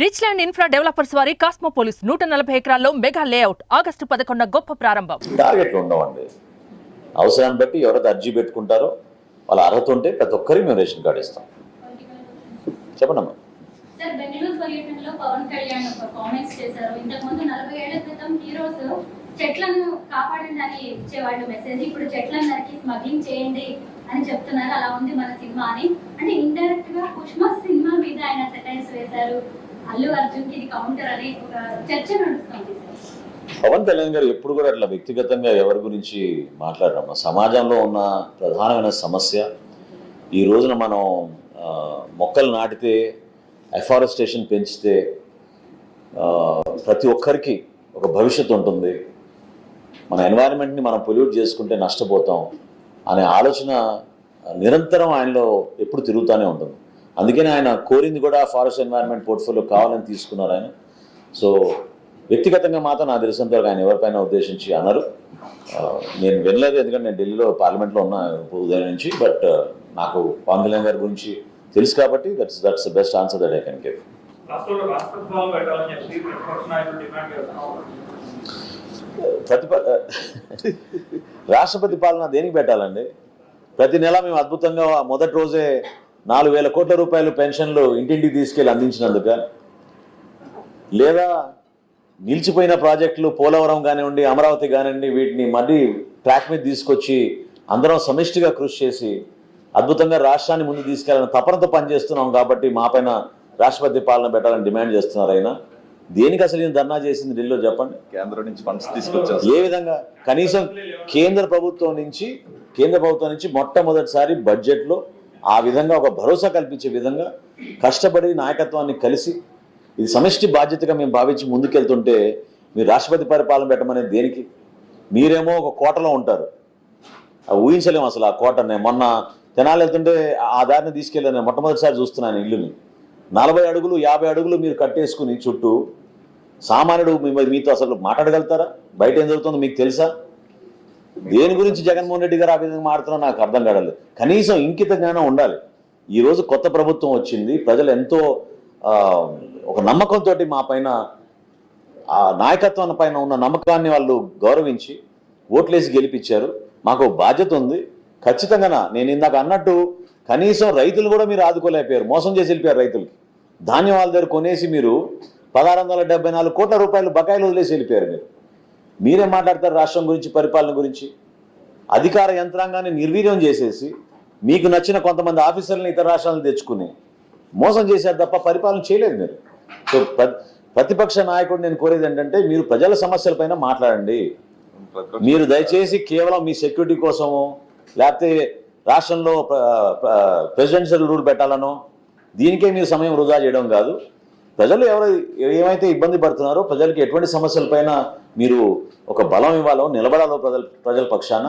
Rich land infra developers వారి కాస్మోపోలిస్ 140 ఎకరాల్లో mega layout August 11 గొప్ప ప్రారంభం. టార్గెట్లు ఉండవండి. అవసరాన్ని బట్టి ఎవరైతే అర్జీ పెట్టుకుంటారో వాళ్ళ అర్హత ఉంటే ప్రతి ఒక్కరికి మేము రేషన్ కార్డు ఇస్తాం. చెప్పండమ్మా. సార్, బెంగళూరు పర్యటనలో పవన్ కళ్యాణ్ కామెంట్స్ చేశారు. ఇంతకుముందు 40 ఏళ్ల క్రితం హీరోస్ చెట్లను కాపాడండి అని ఇచ్చేవాళ్ళు మెసేజ్. ఇప్పుడు చెట్లను నరికి స్మగ్లింగ్ చేయండి అని చెప్తున్నారు. అలా ఉంది మన సినిమా అని. అంటే ఇండైరెక్ట్ గా పుష్ప సినిమా మీద ఆయన సెటైర్స్ వేశారు. అల్లు అర్జున్ కి ఇది కౌంటర్ అని ఒక చర్చ నడుస్తుంది. పవన్ కళ్యాణ్ గారు ఎప్పుడు కూడా అట్లా వ్యక్తిగతంగా ఎవరి గురించి మాట్లాడరమ్మా. సమాజంలో ఉన్న ప్రధానమైన సమస్య ఈ రోజున మనం మొక్కలు నాటితే, ఎఫారెస్టేషన్ పెంచితే ప్రతి ఒక్కరికి ఒక భవిష్యత్తు ఉంటుంది, మన ఎన్వైరన్మెంట్ని మనం పొల్యూట్ చేసుకుంటే నష్టపోతాం అనే ఆలోచన నిరంతరం ఆయనలో ఎప్పుడు తిరుగుతూనే ఉంటుంది. అందుకని ఆయన కోరింది కూడా ఫారెస్ట్ ఎన్వైరన్మెంట్ పోర్ట్ఫోలియో కావాలని తీసుకున్నారు ఆయన. సో వ్యక్తిగతంగా మాత్రం నాకు తెలిసినంతవరకు ఆయన ఎవరిపైన ఉద్దేశించి అన్నారు. నేను వినలేదు, ఎందుకంటే నేను ఢిల్లీలో పార్లమెంట్లో ఉన్న ఉదయం నుంచి. బట్ నాకు పవన్ కళ్యాణ్ గారి గురించి తెలుసు కాబట్టి that's the best answer that I can give. రాష్ట్రపతి పాలన దేనికి పెట్టాలండి? ప్రతి నెల మేము అద్భుతంగా మొదటి రోజే 4,000 కోట్ల రూపాయలు పెన్షన్లు ఇంటింటికి తీసుకెళ్ళి అందించినందుక, లేదా నిలిచిపోయిన ప్రాజెక్టులు పోలవరం కానివ్వండి, అమరావతి కానివ్వండి, వీటిని మళ్ళీ ట్రాక్ మీద తీసుకొచ్చి అందరం సమిష్టిగా కృషి చేసి అద్భుతంగా రాష్ట్రాన్ని ముందు తీసుకెళ్ళాలని తపనతో పనిచేస్తున్నాం కాబట్టి మా పైన రాష్ట్రపతి పాలన పెట్టాలని డిమాండ్ చేస్తున్నారు. అయినా దేనికి అసలు నేను ధర్నా చేసింది ఢిల్లీలో చెప్పండి? కేంద్రం నుంచి ఫండ్స్ తీసుకొచ్చారు. ఏ విధంగా? కనీసం కేంద్ర ప్రభుత్వం నుంచి మొట్టమొదటిసారి బడ్జెట్లో ఆ విధంగా ఒక భరోసా కల్పించే విధంగా కష్టపడి నాయకత్వాన్ని కలిసి ఇది సమిష్టి బాధ్యతగా మేము భావించి ముందుకెళ్తుంటే మీరు రాష్ట్రపతి పరిపాలన పెట్టమనేది దేనికి? మీరేమో ఒక కోటలో ఉంటారు, ఊహించలేము అసలు ఆ కోటనే. మొన్న తెనాలి వెళ్తుంటే ఆ దారిని తీసుకెళ్ళాను, నేను మొట్టమొదటిసారి చూస్తున్నాను ఇల్లుని. 40 అడుగులు 50 అడుగులు మీరు కట్టేసుకుని చుట్టూ సామాన్యుడు మీతో అసలు మాట్లాడగలుగుతారా? బయట ఏం జరుగుతుందో మీకు తెలుసా? దేని గురించి జగన్మోహన్ రెడ్డి గారు ఆ విధంగా మాట్లాడుతున్నా నాకు అర్థం కావట్లేదు. కనీసం ఇంకిత జ్ఞానం ఉండాలి. ఈరోజు కొత్త ప్రభుత్వం వచ్చింది, ప్రజలు ఎంతో ఒక నమ్మకంతో మా పైన, ఆ నాయకత్వాన్ని పైన ఉన్న నమ్మకాన్ని వాళ్ళు గౌరవించి ఓట్లేసి గెలిపించారు. మాకు బాధ్యత ఉంది ఖచ్చితంగా. నేను ఇందాక అన్నట్టు కనీసం రైతులు కూడా మీరు ఆదుకోలేకపోయారు, మోసం చేసి వెళ్ళిపోయారు. రైతులకి ధాన్యం వాళ్ళ దగ్గర కొనేసి మీరు 1674 కోట్ల రూపాయలు బకాయిలు వదిలేసి వెళ్ళిపోయారు. మీరేం మాట్లాడతారు రాష్ట్రం గురించి, పరిపాలన గురించి? అధికార యంత్రాంగాన్ని నిర్వీర్యం చేసేసి మీకు నచ్చిన కొంతమంది ఆఫీసర్లను ఇతర రాష్ట్రాలను తెచ్చుకుని మోసం చేశారు తప్ప పరిపాలన చేయలేదు మీరు. సో ప్రతిపక్ష నాయకుడు నేను కోరేది ఏంటంటే, మీరు ప్రజల సమస్యలపైన మాట్లాడండి. మీరు దయచేసి కేవలం మీ సెక్యూరిటీ కోసమో, లేకపోతే రాష్ట్రంలో ప్రెసిడెన్షియల్ రూల్ పెట్టాలనో దీనికే మీరు సమయం వృధా చేయడం కాదు. ప్రజలు ఏమైతే ఇబ్బంది పడుతున్నారో, ప్రజలకి ఎటువంటి సమస్యలపైన మీరు ఒక బలం ఇవ్వాలో, నిలబడాలో ప్రజల పక్షాన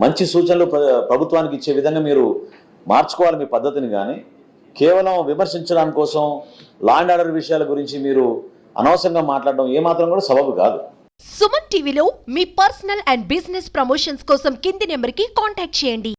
మంచి సూచనలు ప్రభుత్వానికి ఇచ్చే విధంగా మీరు మార్చుకోవాలి మీ పద్ధతిని. కానీ కేవలం విమర్శించడానికి కోసం, లా అండ్ ఆర్డర్ విషయాల గురించి మీరు అనవసరంగా మాట్లాడడం ఏమాత్రం కూడా సబబు కాదు. సుమన్ టీవీలో మీ పర్సనల్ అండ్ బిజినెస్ ప్రమోషన్స్ కోసం కింది నెంబర్కి కాంటాక్ట్ చేయండి.